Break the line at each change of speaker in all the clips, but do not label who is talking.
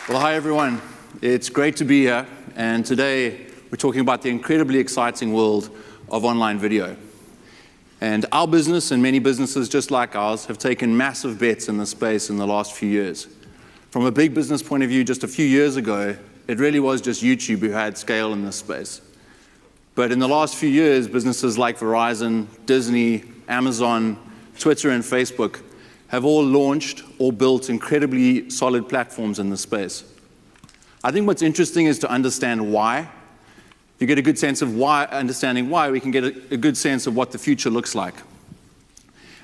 Well, hi everyone. It's great to be here, and today we're talking about the incredibly exciting world of online video. And our business and many businesses just like ours have taken massive bets in this space in the last few years. From a big business point of view, just a few years ago, it really was just YouTube who had scale in this space. But in the last few years, businesses like Verizon, Disney, Amazon, Twitter, and Facebook have all launched or built incredibly solid platforms in this space. I think what's interesting is to understand why. If you get a good sense of why, understanding why, we can get a good sense of what the future looks like.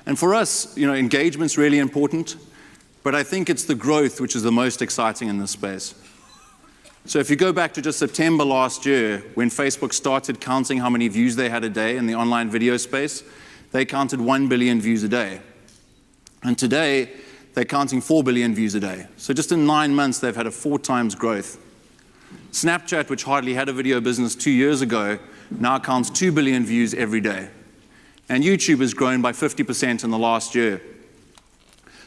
And for us, engagement's really important, but I think it's the growth which is the most exciting in this space. So if you go back to just September last year, when Facebook started counting how many views they had a day in the online video space, they counted 1 billion views a day. And today, they're counting 4 billion views a day. So just in 9 months, they've had a 4 times growth. Snapchat, which hardly had a video business 2 years ago, now counts 2 billion views every day. And YouTube has grown by 50% in the last year.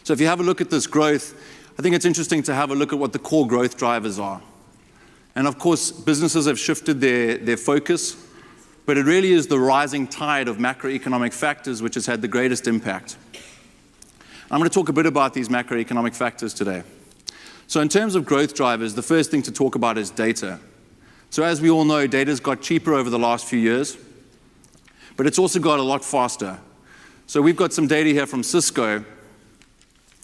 So if you have a look at this growth, I think it's interesting to have a look at what the core growth drivers are. And of course, businesses have shifted their focus, but it really is the rising tide of macroeconomic factors which has had the greatest impact. I'm going to talk a bit about these macroeconomic factors today. So in terms of growth drivers, the first thing to talk about is data. So as we all know, data's got cheaper over the last few years, but it's also got a lot faster. So we've got some data here from Cisco,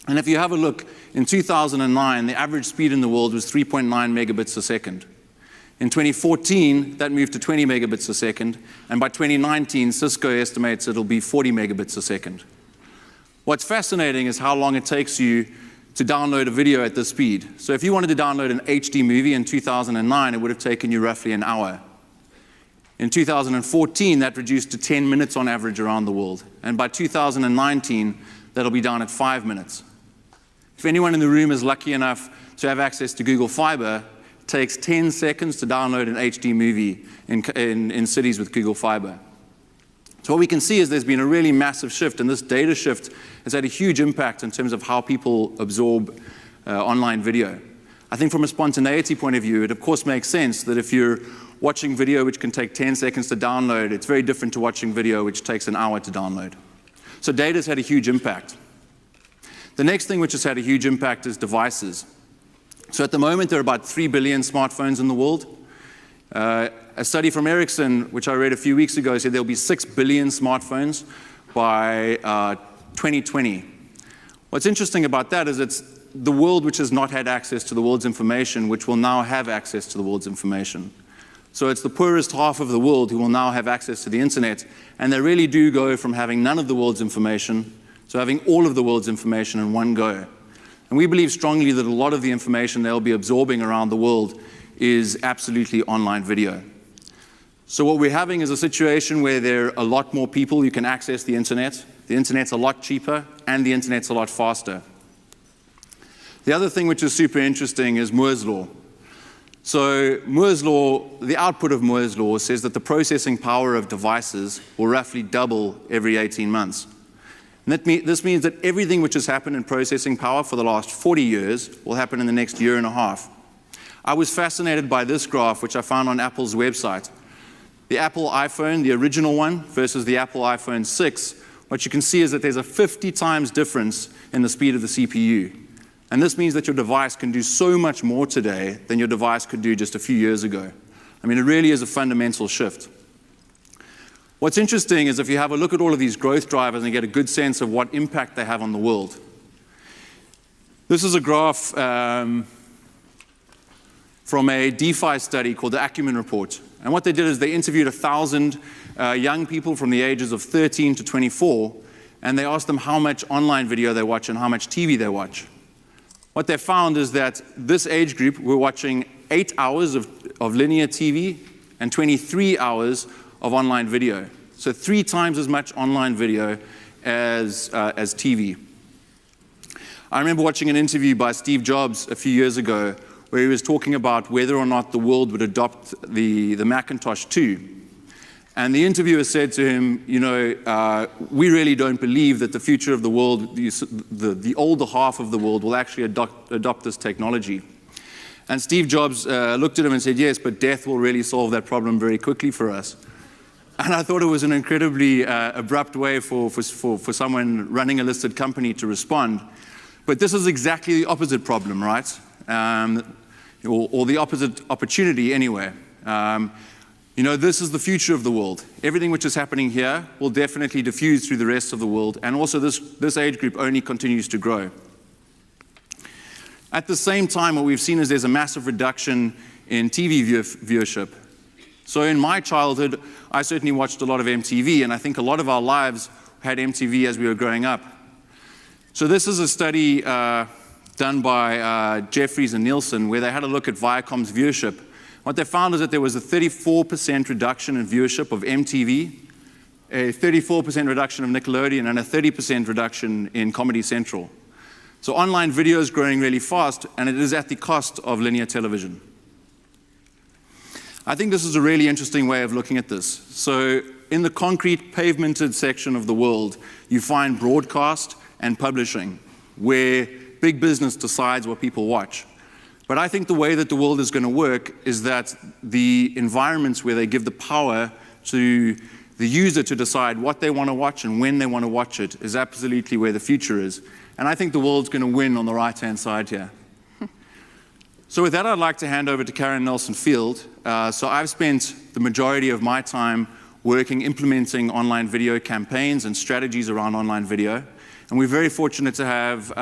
and if you have a look, in 2009, the average speed in the world was 3.9 megabits a second. In 2014, that moved to 20 megabits a second, and by 2019, Cisco estimates it'll be 40 megabits a second. What's fascinating is how long it takes you to download a video at this speed. So if you wanted to download an HD movie in 2009, it would have taken you roughly an hour. In 2014, that reduced to 10 minutes on average around the world. And by 2019, that'll be down at 5 minutes. If anyone in the room is lucky enough to have access to Google Fiber, it takes 10 seconds to download an HD movie in cities with Google Fiber. So what we can see is there's been a really massive shift, and this data shift has had a huge impact in terms of how people absorb online video. I think from a spontaneity point of view, it of course makes sense that if you're watching video which can take 10 seconds to download, it's very different to watching video which takes an hour to download. So data's had a huge impact. The next thing which has had a huge impact is devices. So at the moment, there are about 3 billion smartphones in the world. A study from Ericsson, which I read a few weeks ago, said there'll be 6 billion smartphones by 2020. What's interesting about that is it's the world which has not had access to the world's information, which will now have access to the world's information. So it's the poorest half of the world who will now have access to the internet, and they really do go from having none of the world's information to having all of the world's information in one go. And we believe strongly that a lot of the information they'll be absorbing around the world is absolutely online video. So what we're having is a situation where there are a lot more people who can access the internet's a lot cheaper, and the internet's a lot faster. The other thing which is super interesting is Moore's Law. So Moore's Law, the output of Moore's Law says that the processing power of devices will roughly double every 18 months. And this means that everything which has happened in processing power for the last 40 years will happen in the next year and a half. I was fascinated by this graph, which I found on Apple's website. The Apple iPhone, the original one, versus the Apple iPhone 6, what you can see is that there's a 50 times difference in the speed of the CPU. And this means that your device can do so much more today than your device could do just a few years ago. I mean, it really is a fundamental shift. What's interesting is if you have a look at all of these growth drivers and get a good sense of what impact they have on the world. This is a graph from a DeFi study called the Acumen Report. And what they did is they interviewed 1,000 young people from the ages of 13 to 24, and they asked them how much online video they watch and how much TV they watch. What they found is that this age group were watching 8 hours of linear TV and 23 hours of online video. So 3 times as much online video as TV. I remember watching an interview by Steve Jobs a few years ago where he was talking about whether or not the world would adopt the Macintosh 2. And the interviewer said to him, we really don't believe that the future of the world, the older half of the world, will actually adopt this technology. And Steve Jobs looked at him and said, yes, but death will really solve that problem very quickly for us. And I thought it was an incredibly abrupt way for someone running a listed company to respond. But this is exactly the opposite problem, right? Or the opposite opportunity anyway. This is the future of the world. Everything which is happening here will definitely diffuse through the rest of the world. And also this age group only continues to grow. At the same time, what we've seen is there's a massive reduction in TV viewership. So in my childhood, I certainly watched a lot of MTV, and I think a lot of our lives had MTV as we were growing up. So this is a study done by Jeffries and Nielsen, where they had a look at Viacom's viewership. What they found is that there was a 34% reduction in viewership of MTV, a 34% reduction of Nickelodeon, and a 30% reduction in Comedy Central. So online video is growing really fast, and it is at the cost of linear television. I think this is a really interesting way of looking at this. So in the concrete pavemented section of the world, you find broadcast and publishing, where big business decides what people watch. But I think the way that the world is going to work is that the environments where they give the power to the user to decide what they want to watch and when they want to watch it is absolutely where the future is. And I think the world's going to win on the right-hand side here. So with that, I'd like to hand over to Karen Nelson-Field. So I've spent the majority of my time implementing online video campaigns and strategies around online video. And we're very fortunate to have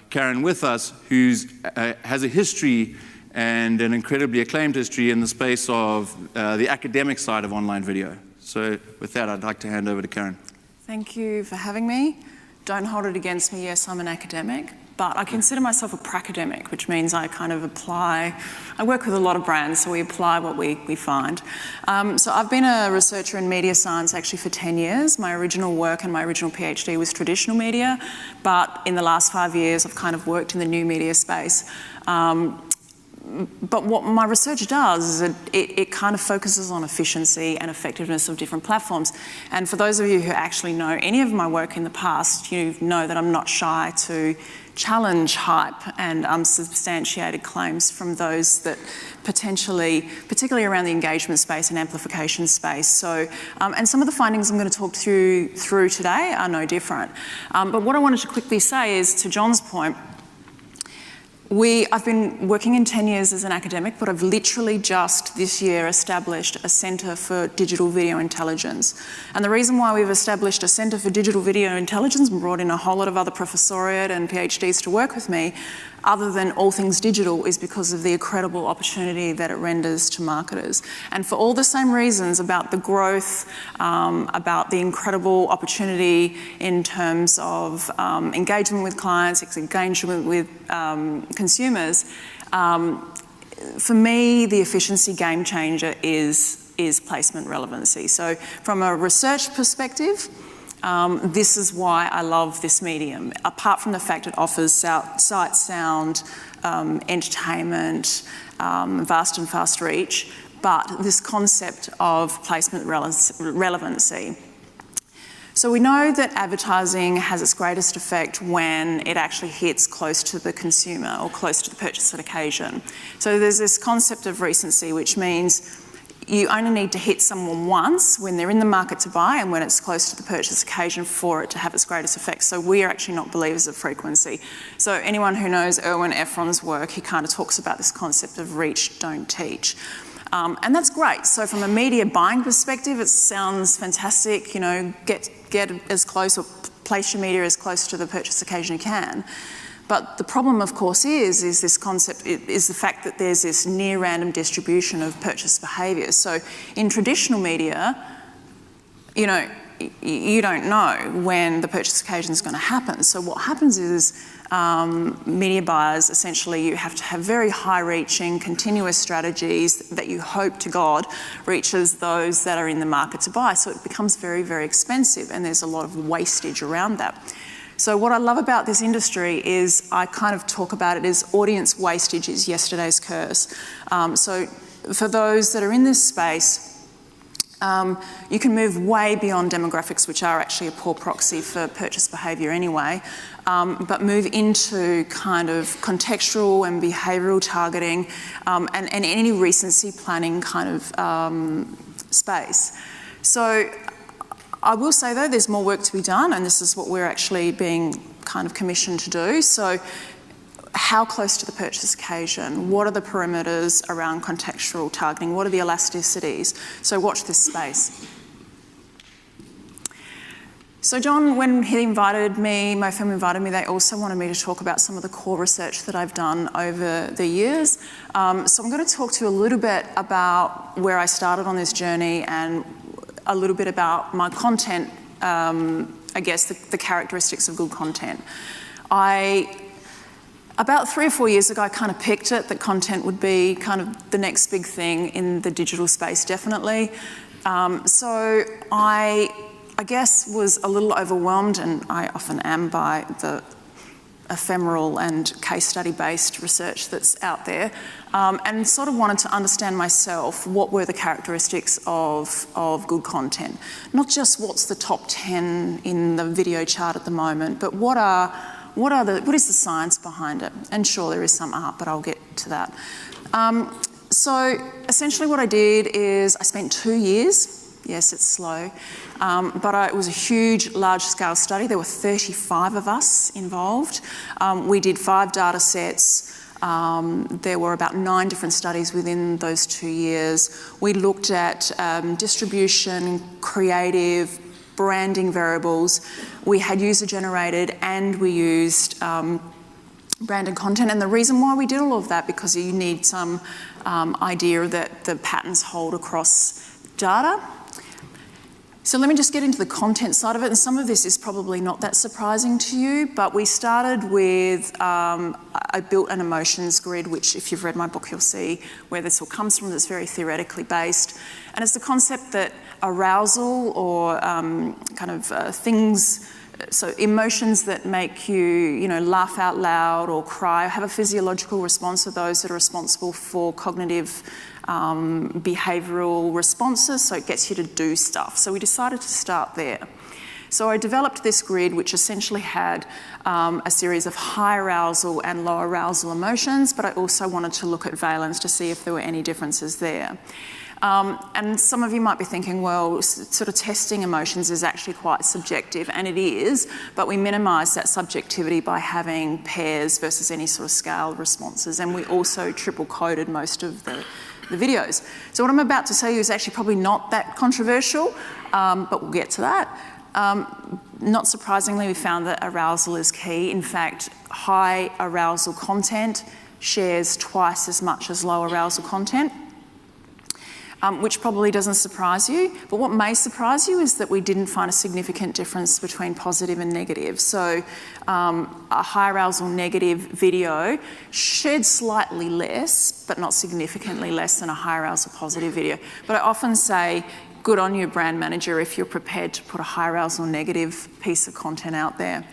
Karen with us, who has a history and an incredibly acclaimed history in the space of the academic side of online video. So with that, I'd like to hand over to Karen.
Thank you for having me. Don't hold it against me. Yes, I'm an academic, but I consider myself a pracademic, which means I kind of apply. I work with a lot of brands, so we apply what we find. So I've been a researcher in media science actually for 10 years. My original work and my original PhD was traditional media, but in the last 5 years, I've kind of worked in the new media space. But what my research does is it kind of focuses on efficiency and effectiveness of different platforms. And for those of you who actually know any of my work in the past, you know that I'm not shy to challenge hype and unsubstantiated claims from those that particularly around the engagement space and amplification space. So, and some of the findings I'm going to talk through today are no different. But what I wanted to quickly say is, to John's point, I've been working in 10 years as an academic, but I've literally just this year established a Centre for Digital Video Intelligence. And the reason why we've established a Centre for Digital Video Intelligence and brought in a whole lot of other professoriate and PhDs to work with me, other than all things digital, is because of the incredible opportunity that it renders to marketers. And for all the same reasons about the growth, about the incredible opportunity in terms of engagement with clients, engagement with consumers, for me, the efficiency game changer is placement relevancy. So from a research perspective, this is why I love this medium. Apart from the fact it offers sight, sound, entertainment, vast and fast reach, but this concept of placement relevancy. So we know that advertising has its greatest effect when it actually hits close to the consumer or close to the purchase occasion. So there's this concept of recency, which means you only need to hit someone once when they're in the market to buy and when it's close to the purchase occasion for it to have its greatest effect. So we are actually not believers of frequency. So anyone who knows Erwin Efron's work, he kind of talks about this concept of reach, don't teach. And that's great. So from a media buying perspective, it sounds fantastic, you know, get as close or place your media as close to the purchase occasion you can. But the problem, of course, is this concept, is the fact that there's this near random distribution of purchase behaviour. So in traditional media, you know, you don't know when the purchase occasion is going to happen. So what happens is media buyers, essentially, you have to have very high-reaching, continuous strategies that you hope to God reaches those that are in the market to buy. So it becomes very, very expensive, and there's a lot of wastage around that. So what I love about this industry is I kind of talk about it as audience wastage is yesterday's curse. So for those that are in this space, You can move way beyond demographics, which are actually a poor proxy for purchase behaviour anyway, but move into kind of contextual and behavioural targeting and any recency planning kind of space. So I will say though, there's more work to be done, and this is what we're actually being kind of commissioned to do. So how close to the purchase occasion? What are the perimeters around contextual targeting? What are the elasticities? So watch this space. So John, when he invited me, my firm invited me, they also wanted me to talk about some of the core research that I've done over the years. So I'm going to talk to you a little bit about where I started on this journey and a little bit about my content, I guess the characteristics of good content. About 3 or 4 years ago, I kind of picked it that content would be kind of the next big thing in the digital space, definitely. So I guess was a little overwhelmed, and I often am, by the ephemeral and case study based research that's out there, and sort of wanted to understand myself what were the characteristics of good content. Not just what's the top 10 in the video chart at the moment, but what is the science behind it? And sure, there is some art, but I'll get to that. So essentially what I did is I spent 2 years. Yes, it's slow, but it was a huge, large-scale study. There were 35 of us involved. We did 5 data sets. There were about 9 different studies within those 2 years. We looked at distribution, creative, branding variables. We had user-generated, and we used branded content. And the reason why we did all of that, because you need some idea that the patterns hold across data. So let me just get into the content side of it, and some of this is probably not that surprising to you, but we started with, I built an emotions grid, which if you've read my book, you'll see where this all comes from. It's very theoretically based. And it's the concept that arousal or things, so emotions that make you, laugh out loud or cry, have a physiological response, are those that are responsible for cognitive behavioural responses, so it gets you to do stuff. So we decided to start there. So I developed this grid, which essentially had a series of high arousal and low arousal emotions, but I also wanted to look at valence to see if there were any differences there. And some of you might be thinking, well, sort of testing emotions is actually quite subjective, and it is, but we minimise that subjectivity by having pairs versus any sort of scaled responses, and we also triple-coded most of the videos. So what I'm about to tell you is actually probably not that controversial, but we'll get to that. Not surprisingly, we found that arousal is key. In fact, high arousal content shares twice as much as low arousal content, which probably doesn't surprise you. But what may surprise you is that we didn't find a significant difference between positive and negative. So a high arousal negative video shared slightly less, but not significantly less than a high arousal positive video. But I often say, good on you, brand manager, if you're prepared to put a high arousal negative piece of content out there.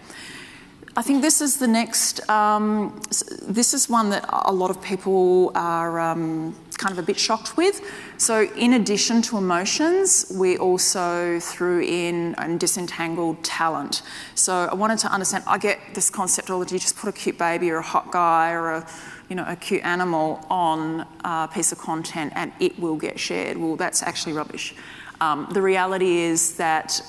I think this is the next, this is one that a lot of people are kind of a bit shocked with. So in addition to emotions, we also threw in and disentangled talent. So I wanted to understand, I get this concept all the time, you just put a cute baby or a hot guy or a cute animal on a piece of content and it will get shared. Well, that's actually rubbish. The reality is that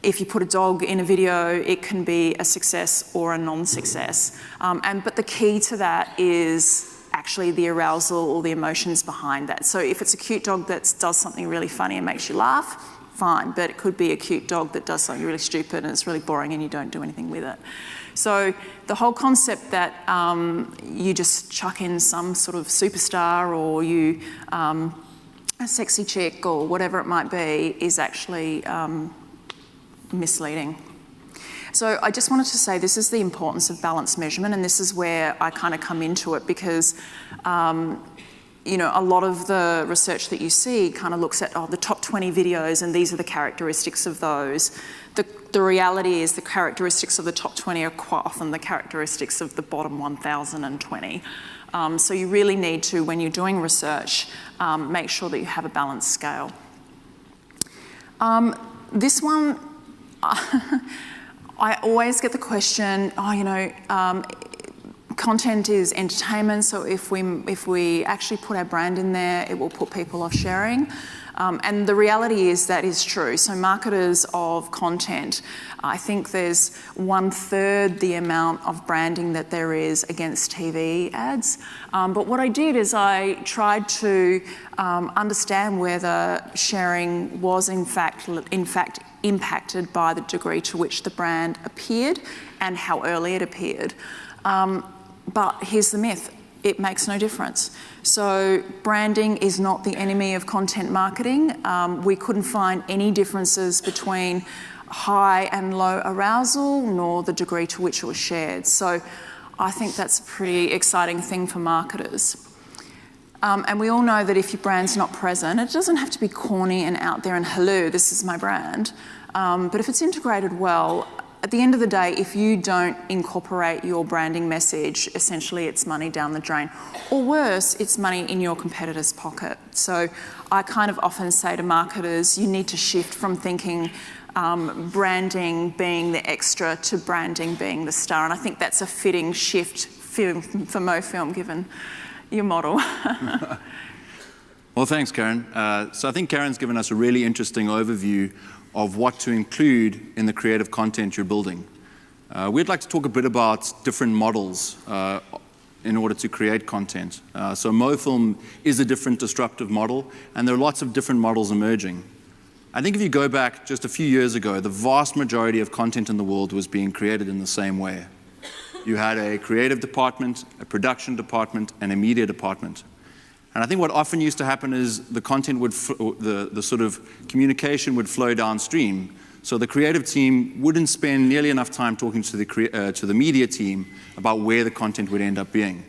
if you put a dog in a video, it can be a success or a non-success. But the key to that is actually the arousal or the emotions behind that. So if it's a cute dog that does something really funny and makes you laugh, fine, but it could be a cute dog that does something really stupid and it's really boring and you don't do anything with it. So the whole concept that you just chuck in some sort of superstar or you a sexy chick or whatever it might be is actually misleading. So I just wanted to say this is the importance of balanced measurement, and this is where I kind of come into it, because you know, a lot of the research that you see kind of looks at, the top 20 videos and these are the characteristics of those. The reality is the characteristics of the top 20 are quite often the characteristics of the bottom 1,020. So you really need to, when you're doing research, make sure that you have a balanced scale. This one, I always get the question, content is entertainment, so if we actually put our brand in there, it will put people off sharing. And the reality is that is true. So marketers of content, I think there's 1/3 the amount of branding that there is against TV ads. But what I did is I tried to understand whether sharing was in fact impacted by the degree to which the brand appeared and how early it appeared. But here's the myth. It makes no difference. So branding is not the enemy of content marketing. We couldn't find any differences between high and low arousal, nor the degree to which it was shared. So I think that's a pretty exciting thing for marketers. And we all know that if your brand's not present, it doesn't have to be corny and out there and hello, this is my brand. But if it's integrated well, at the end of the day, if you don't incorporate your branding message, essentially it's money down the drain. Or worse, it's money in your competitor's pocket. So I kind of often say to marketers, you need to shift from thinking branding being the extra to branding being the star. And I think that's a fitting shift for MoFilm, given your model.
Well, thanks, Karen. So I think Karen's given us a really interesting overview of what to include in the creative content you're building. We'd like to talk a bit about different models in order to create content. So MoFilm is a different disruptive model, and there are lots of different models emerging. I think if you go back just a few years ago, the vast majority of content in the world was being created in the same way. You had a creative department, a production department, and a media department. And I think what often used to happen is the content would, the sort of communication would flow downstream. So the creative team wouldn't spend nearly enough time talking to the media team about where the content would end up being.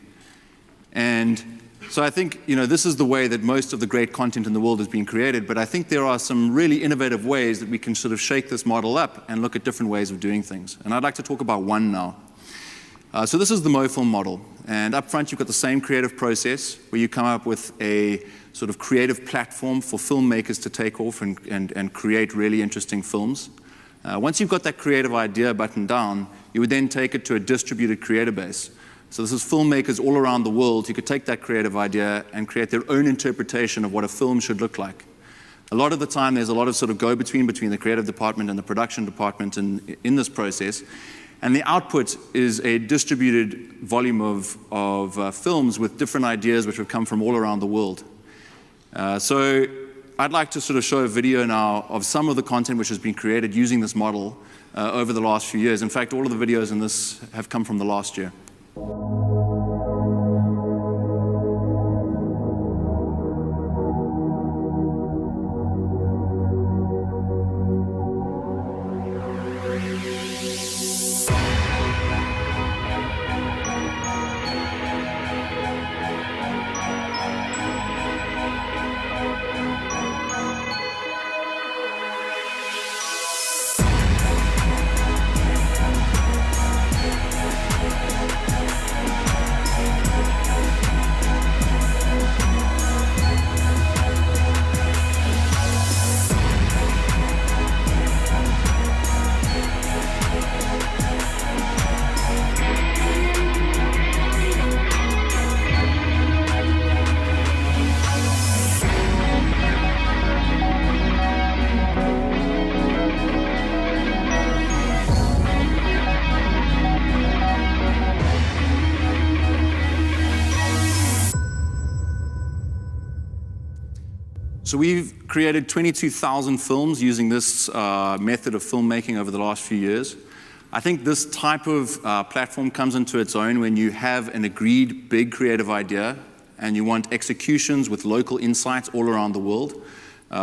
And so I think, this is the way that most of the great content in the world is being created, but I think there are some really innovative ways that we can sort of shake this model up and look at different ways of doing things. And I'd like to talk about one now. So this is the MoFilm model. And up front, you've got the same creative process where you come up with a sort of creative platform for filmmakers to take off and create really interesting films. Once you've got that creative idea buttoned down, you would then take it to a distributed creator base. So this is filmmakers all around the world who could take that creative idea and create their own interpretation of what a film should look like. A lot of the time, there's a lot of sort of go-between between the creative department and the production department in this process. And the output is a distributed volume of films with different ideas which have come from all around the world. So I'd like to sort of show a video now of some of the content which has been created using this model over the last few years. In fact, all of the videos in this have come from the last year. So we've created 22,000 films using this method of filmmaking over the last few years. I think this type of platform comes into its own when you have an agreed big creative idea and you want executions with local insights all around the world.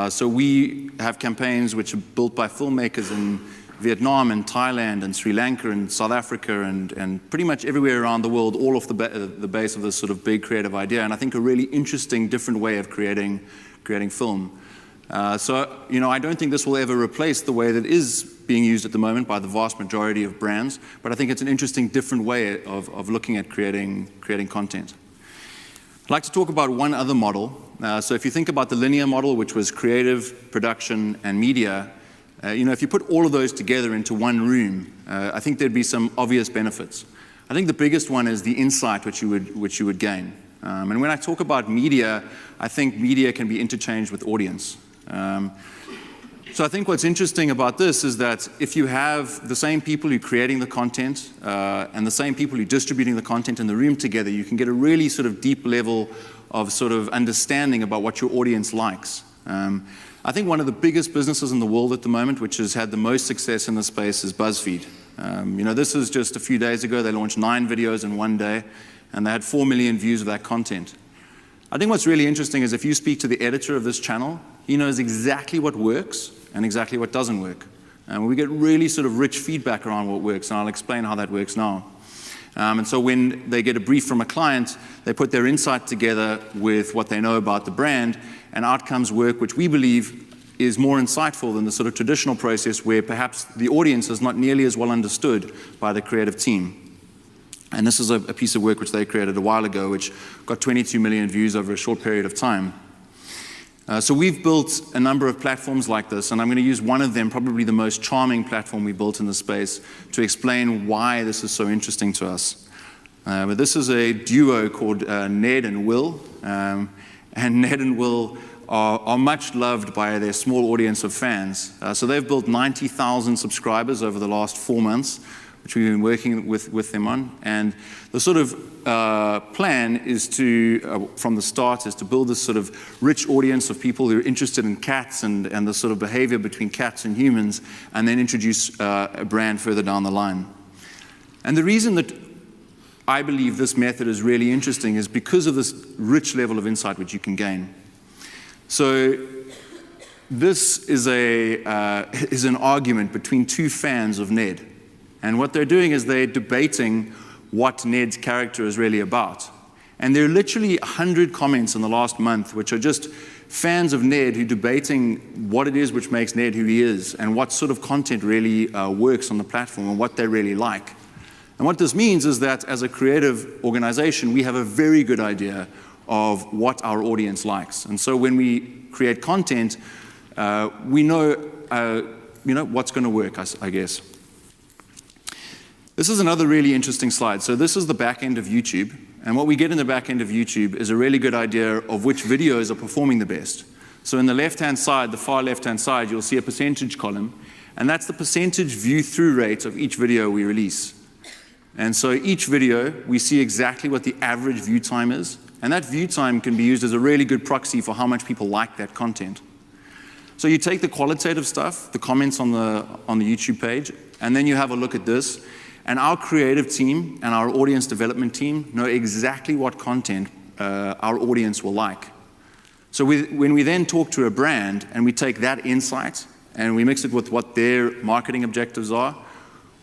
So we have campaigns which are built by filmmakers in Vietnam and Thailand and Sri Lanka and South Africa and pretty much everywhere around the world, all off the base of this sort of big creative idea. And I think a really interesting, different way of creating film. So, you know, I don't think this will ever replace the way that is being used at the moment by the vast majority of brands, but I think it's an interesting, different way of looking at creating content. I'd like to talk about one other model. So if you think about the linear model, which was creative, production, and media, you know, if you put all of those together into one room, I think there'd be some obvious benefits. I think the biggest one is the insight which you would gain. And when I talk about media, I think media can be interchanged with audience. So I think what's interesting about this is that if you have the same people who are creating the content and the same people who are distributing the content in the room together, you can get a really sort of deep level of sort of understanding about what your audience likes. I think one of the biggest businesses in the world at the moment, which has had the most success in the space, is BuzzFeed. You know, this is just a few days ago. They launched 9 videos in one day, and they had 4 million views of that content. I think what's really interesting is if you speak to the editor of this channel, he knows exactly what works and exactly what doesn't work. And we get really sort of rich feedback around what works, and I'll explain how that works now. And so when they get a brief from a client, they put their insight together with what they know about the brand, and out comes work which we believe is more insightful than the sort of traditional process where perhaps the audience is not nearly as well understood by the creative team. And this is a piece of work which they created a while ago, which got 22 million views over a short period of time. So we've built a number of platforms like this, and I'm going to use one of them, probably the most charming platform we built in the space, to explain why this is so interesting to us. But this is a duo called Ned and Will, and Ned and Will are much loved by their small audience of fans. So they've built 90,000 subscribers over the last 4 months, which we've been working with them on. And the sort of plan is to, from the start, is to build this sort of rich audience of people who are interested in cats and the sort of behavior between cats and humans, and then introduce a brand further down the line. And the reason that I believe this method is really interesting is because of this rich level of insight which you can gain. So this is an argument between 2 fans of Ned. And what they're doing is they're debating what Ned's character is really about. And there are literally 100 comments in the last month which are just fans of Ned who are debating what it is which makes Ned who he is and what sort of content really works on the platform and what they really like. And what this means is that as a creative organization, we have a very good idea of what our audience likes. And so when we create content, we know, what's going to work, I guess. This is another really interesting slide. So this is the back end of YouTube. And what we get in the back end of YouTube is a really good idea of which videos are performing the best. So in the left-hand side, the far left-hand side, you'll see a percentage column. And that's the percentage view-through rate of each video we release. And so each video, we see exactly what the average view time is. And that view time can be used as a really good proxy for how much people like that content. So you take the qualitative stuff, the comments on the YouTube page, and then you have a look at this. And our creative team and our audience development team know exactly what content our audience will like. So when we then talk to a brand and we take that insight and we mix it with what their marketing objectives are,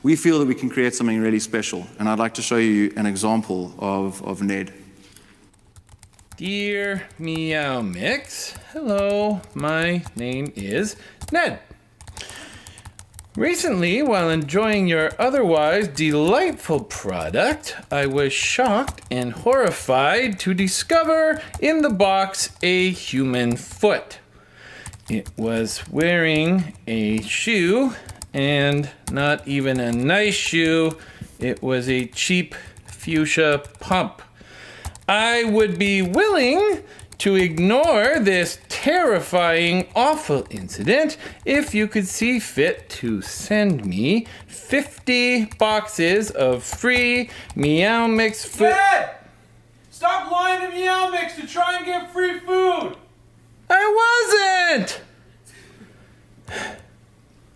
we feel that we can create something really special. And I'd like to show you an example of Ned.
Dear Meow Mix, hello, my name is Ned. Recently, while enjoying your otherwise delightful product, I was shocked and horrified to discover in the box a human foot. It was wearing a shoe, and not even a nice shoe. It was a cheap fuchsia pump. I would be willing to ignore this terrifying, awful incident if you could see fit to send me 50 boxes of free Meow Mix food.
Dad! Stop lying to Meow Mix to try and get free food!
I wasn't!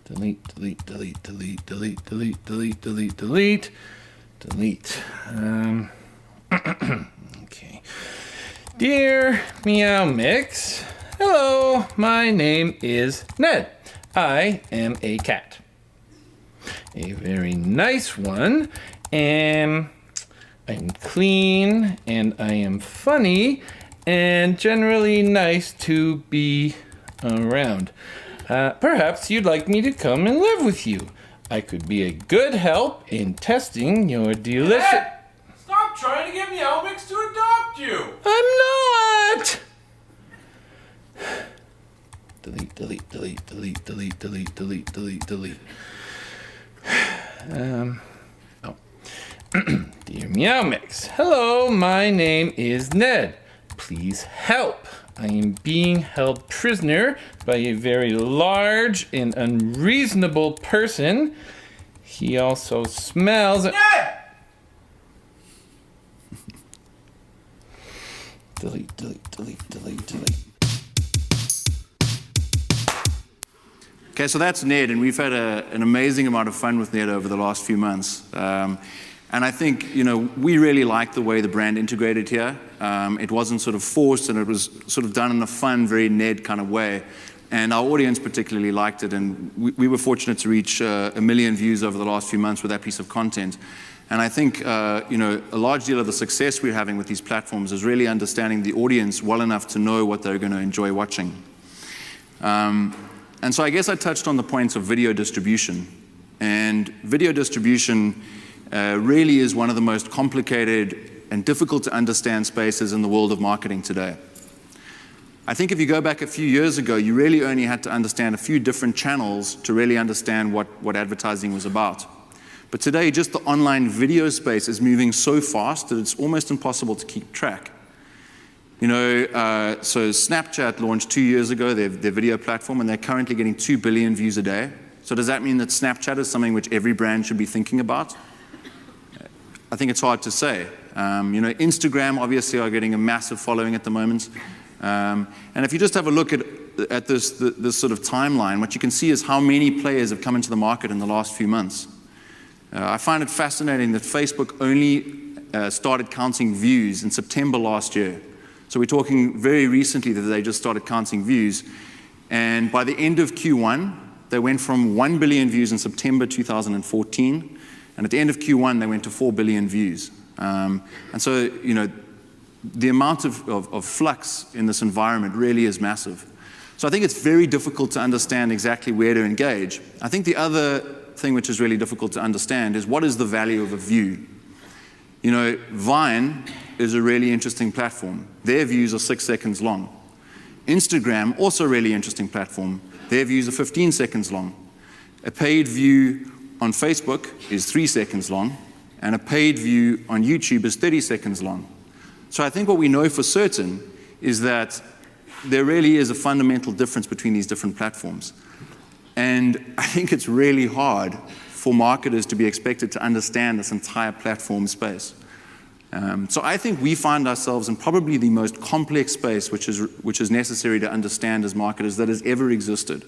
Delete, delete, delete, delete, delete, delete, delete, delete, delete, delete. Okay. Dear Meow Mix, hello, my name is Ned. I am a cat. a very nice one, and I'm clean, and I am funny, and generally nice to be around. Perhaps you'd like me to come and live with you. I could be a good help in testing your delicious...
Dad! Stop trying to get Meow Mix to adopt you!
I'm not! Delete, delete, delete, delete, delete, delete, delete, delete, delete. Dear Meow Mix, hello, my name is Ned. Please help. I am being held prisoner by a very large and unreasonable person. He also smells...
Ned!
Delete, delete, delete, delete, delete.
Okay, so that's Ned, and we've had an amazing amount of fun with Ned over the last few months. And I think, we really like the way the brand integrated here. It wasn't sort of forced, and it was sort of done in a fun, very Ned kind of way. And our audience particularly liked it, and we were fortunate to reach 1 million views over the last few months with that piece of content. And I think, a large deal of the success we're having with these platforms is really understanding the audience well enough to know what they're going to enjoy watching. And so I guess I touched on the points of video distribution. And video distribution really is one of the most complicated and difficult to understand spaces in the world of marketing today. I think if you go back a few years ago, you really only had to understand a few different channels to really understand what advertising was about. But today, just the online video space is moving so fast that it's almost impossible to keep track. So Snapchat launched 2 years ago, their video platform, and they're currently getting 2 billion views a day. So does that mean that Snapchat is something which every brand should be thinking about? I think it's hard to say. Instagram obviously are getting a massive following at the moment. And if you just have a look at this sort of timeline, what you can see is how many players have come into the market in the last few months. I find it fascinating that Facebook only started counting views in September last year. So we're talking very recently that they just started counting views. And by the end of Q1, they went from 1 billion views in September 2014. And at the end of Q1, they went to 4 billion views. And so, the amount of flux in this environment really is massive. So I think it's very difficult to understand exactly where to engage. I think the other thing which is really difficult to understand is what is the value of a view? Vine is a really interesting platform. Their views are 6 seconds long. Instagram, also a really interesting platform. Their views are 15 seconds long. A paid view on Facebook is 3 seconds long, and a paid view on YouTube is 30 seconds long. So I think what we know for certain is that there really is a fundamental difference between these different platforms. And I think it's really hard for marketers to be expected to understand this entire platform space. So I think we find ourselves in probably the most complex space which is necessary to understand as marketers that has ever existed.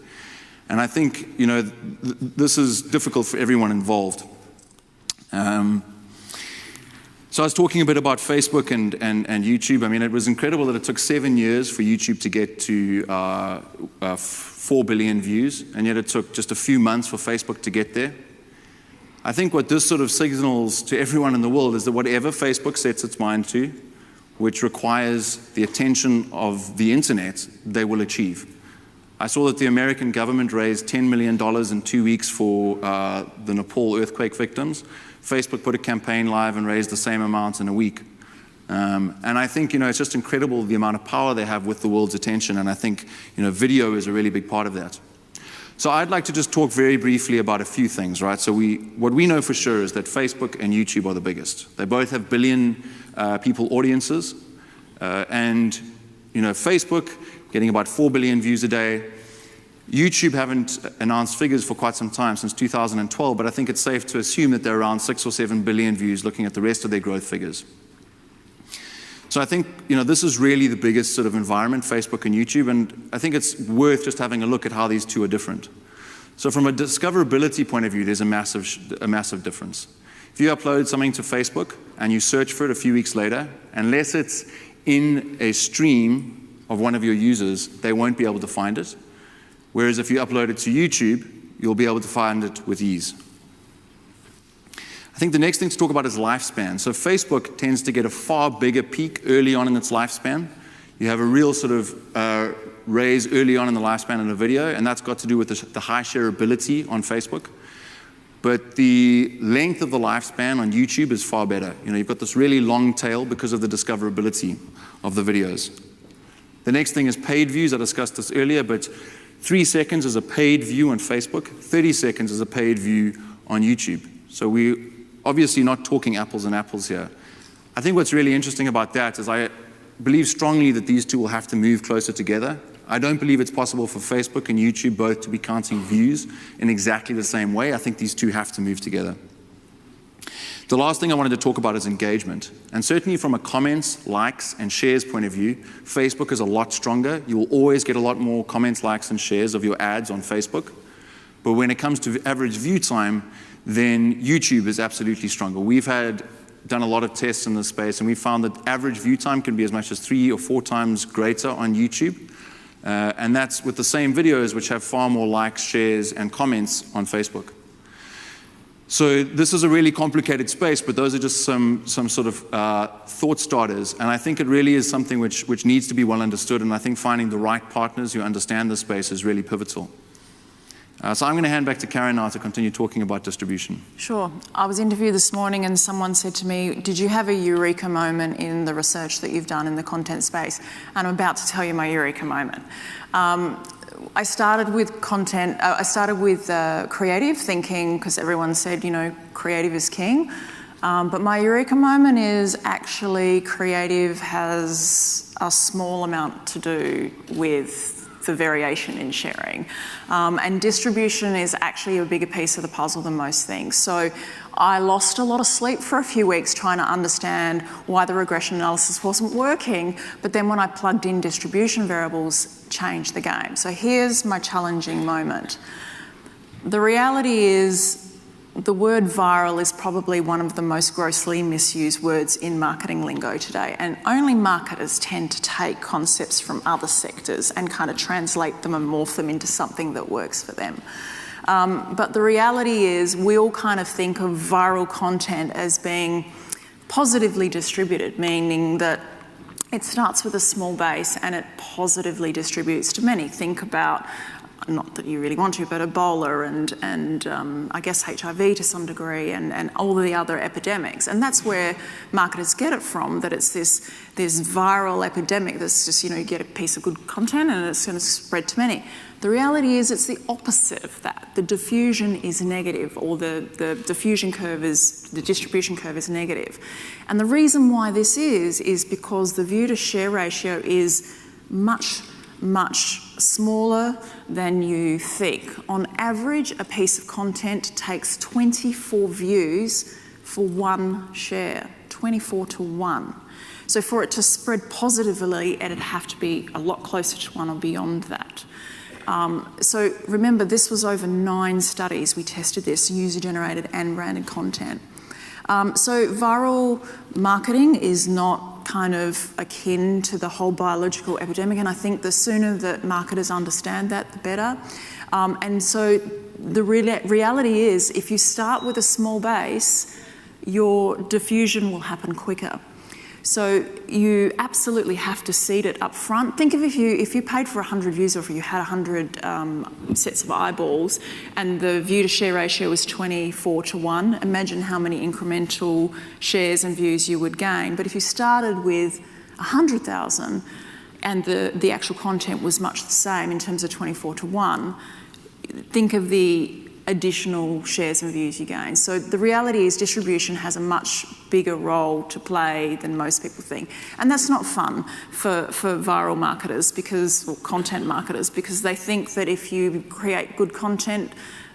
And I think this is difficult for everyone involved. So I was talking a bit about Facebook and YouTube. I mean, it was incredible that it took 7 years for YouTube to get to 4 billion views, and yet it took just a few months for Facebook to get there. I think what this sort of signals to everyone in the world is that whatever Facebook sets its mind to, which requires the attention of the internet, they will achieve. I saw that the American government raised $10 million in 2 weeks for the Nepal earthquake victims. Facebook put a campaign live and raised the same amount in a week. And I think, it's just incredible the amount of power they have with the world's attention, and I think, video is a really big part of that. So I'd like to just talk very briefly about a few things, right? So what we know for sure is that Facebook and YouTube are the biggest. They both have billion people audiences, and Facebook getting about 4 billion views a day. YouTube haven't announced figures for quite some time, since 2012, but I think it's safe to assume that they're around 6 or 7 billion views looking at the rest of their growth figures. So I think, this is really the biggest sort of environment, Facebook and YouTube, and I think it's worth just having a look at how these two are different. So from a discoverability point of view, there's a massive difference. If you upload something to Facebook and you search for it a few weeks later, unless it's in a stream of one of your users, they won't be able to find it. Whereas if you upload it to YouTube, you'll be able to find it with ease. I think the next thing to talk about is lifespan. So Facebook tends to get a far bigger peak early on in its lifespan. You have a real sort of raise early on in the lifespan of a video, and that's got to do with the high shareability on Facebook. But the length of the lifespan on YouTube is far better. You've got this really long tail because of the discoverability of the videos. The next thing is paid views. I discussed this earlier, but 3 seconds is a paid view on Facebook. 30 seconds is a paid view on YouTube. So we're obviously not talking apples and apples here. I think what's really interesting about that is I believe strongly that these two will have to move closer together. I don't believe it's possible for Facebook and YouTube both to be counting views in exactly the same way. I think these two have to move together. The last thing I wanted to talk about is engagement. And certainly from a comments, likes, and shares point of view, Facebook is a lot stronger. You will always get a lot more comments, likes, and shares of your ads on Facebook. But when it comes to average view time, then YouTube is absolutely stronger. We've done a lot of tests in this space, and we found that average view time can be as much as 3 or 4 times greater on YouTube. And that's with the same videos, which have far more likes, shares, and comments on Facebook. So this is a really complicated space, but those are just some sort of thought starters. And I think it really is something which needs to be well understood, and I think finding the right partners who understand the space is really pivotal. So I'm going to hand back to Karen now to continue talking about distribution.
Sure. I was interviewed this morning and someone said to me, did you have a eureka moment in the research that you've done in the content space? And I'm about to tell you my eureka moment. I started with content, I started with creative thinking, because everyone said, creative is king. But my eureka moment is actually creative has a small amount to do with the variation in sharing. And distribution is actually a bigger piece of the puzzle than most things. So I lost a lot of sleep for a few weeks trying to understand why the regression analysis wasn't working, but then when I plugged in distribution variables, changed the game. So here's my challenging moment. The reality is the word viral is probably one of the most grossly misused words in marketing lingo today, and only marketers tend to take concepts from other sectors and kind of translate them and morph them into something that works for them. But the reality is we all kind of think of viral content as being positively distributed, meaning that it starts with a small base and it positively distributes to many. Think about, not that you really want to, but Ebola and I guess HIV to some degree and all of the other epidemics. And that's where marketers get it from, that it's this viral epidemic that's just, you get a piece of good content and it's going to spread to many. The reality is it's the opposite of that. The diffusion is negative, or the distribution curve is negative. And the reason why this is because the view to share ratio is much smaller than you think. On average, a piece of content takes 24 views for 1 share, 24 to 1. So for it to spread positively, it'd have to be a lot closer to 1 or beyond that. So remember, this was over 9 studies. We tested this, user-generated and branded content. So viral marketing is not kind of akin to the whole biological epidemic, and I think the sooner that marketers understand that, the better. And so the reality is, if you start with a small base, your diffusion will happen quicker. So you absolutely have to seed it up front. Think of if you paid for 100 views, or if you had 100 sets of eyeballs and the view to share ratio was 24 to 1, imagine how many incremental shares and views you would gain. But if you started with 100,000 and the actual content was much the same in terms of 24 to 1, think of the additional shares and views you gain. So the reality is distribution has a much bigger role to play than most people think. And that's not fun for viral marketers, or content marketers, because they think that if you create good content,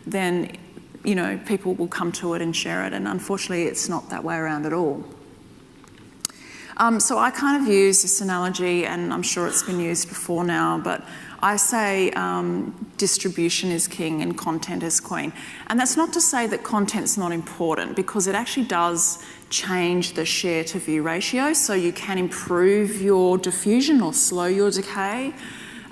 then people will come to it and share it. And unfortunately, it's not that way around at all. So I kind of use this analogy, and I'm sure it's been used before now, but I say distribution is king and content is queen. And that's not to say that content's not important, because it actually does change the share to view ratio, so you can improve your diffusion or slow your decay.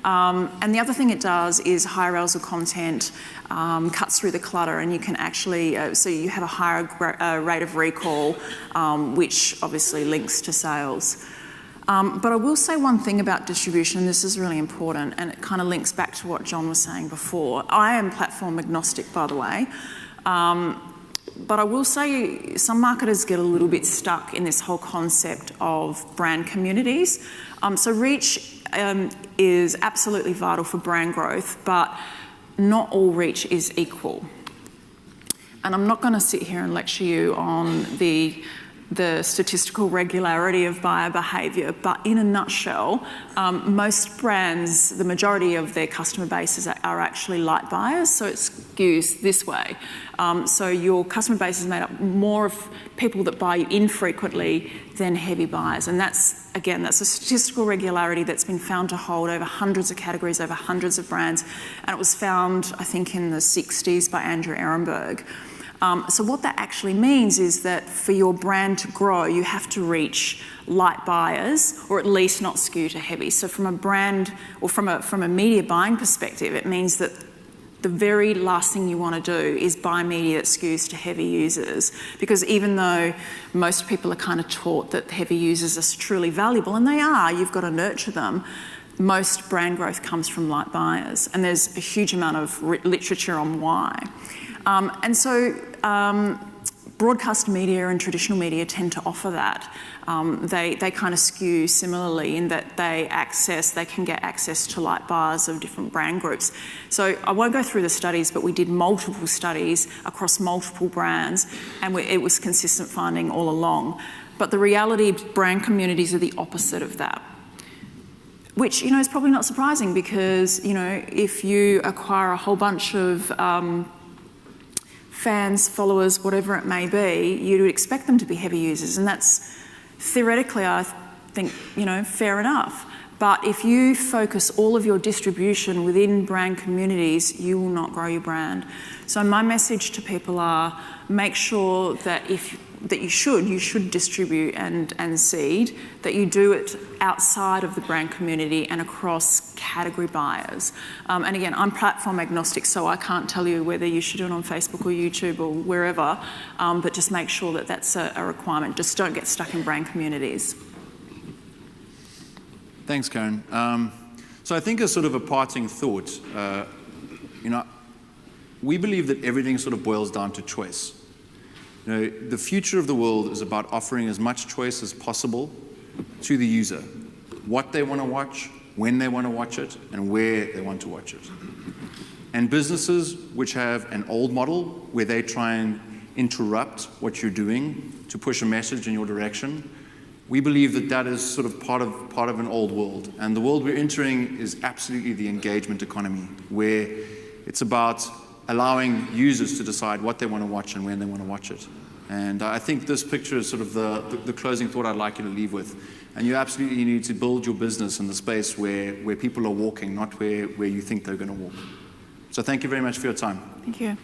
And the other thing it does is higher arousal content cuts through the clutter, and you can actually, so you have a higher rate of recall, which obviously links to sales. But I will say one thing about distribution, and this is really important, and it kind of links back to what John was saying before. I am platform agnostic, by the way. But I will say some marketers get a little bit stuck in this whole concept of brand communities. So reach is absolutely vital for brand growth, but not all reach is equal. And I'm not going to sit here and lecture you on the statistical regularity of buyer behaviour, but in a nutshell, most brands, the majority of their customer bases are actually light buyers, so it skews this way. So your customer base is made up more of people that buy you infrequently than heavy buyers, and that's a statistical regularity that's been found to hold over hundreds of categories, over hundreds of brands, and it was found, I think, in the 60s by Andrew Ehrenberg. So what that actually means is that for your brand to grow, you have to reach light buyers, or at least not skew to heavy. So from a brand, or from a media buying perspective, it means that the very last thing you want to do is buy media that skews to heavy users. Because even though most people are kind of taught that heavy users are truly valuable, and they are, you've got to nurture them, most brand growth comes from light buyers. And there's a huge amount of literature on why. And so broadcast media and traditional media tend to offer that. They kind of skew similarly in that they can get access to light buyers of different brand groups. So I won't go through the studies, but we did multiple studies across multiple brands, and it was consistent finding all along. But the reality, brand communities are the opposite of that. Which, is probably not surprising, because, if you acquire a whole bunch of fans, followers, whatever it may be, you'd expect them to be heavy users, and that's theoretically, I think, fair enough. But if you focus all of your distribution within brand communities, you will not grow your brand. So my message to people are, make sure that you should distribute and seed, that you do it outside of the brand community and across category buyers. And again, I'm platform agnostic, so I can't tell you whether you should do it on Facebook or YouTube or wherever, but just make sure that that's a requirement. Just don't get stuck in brand communities.
Thanks, Karen. So I think as sort of a parting thought, we believe that everything sort of boils down to choice. The future of the world is about offering as much choice as possible to the user. What they want to watch, when they want to watch it, and where they want to watch it. And businesses which have an old model where they try and interrupt what you're doing to push a message in your direction, we believe that that is sort of part of an old world. And the world we're entering is absolutely the engagement economy, where it's about allowing users to decide what they want to watch and when they want to watch it. And I think this picture is sort of the closing thought I'd like you to leave with. And you absolutely need to build your business in the space where people are walking, not where you think they're going to walk. So thank you very much for your time.
Thank you.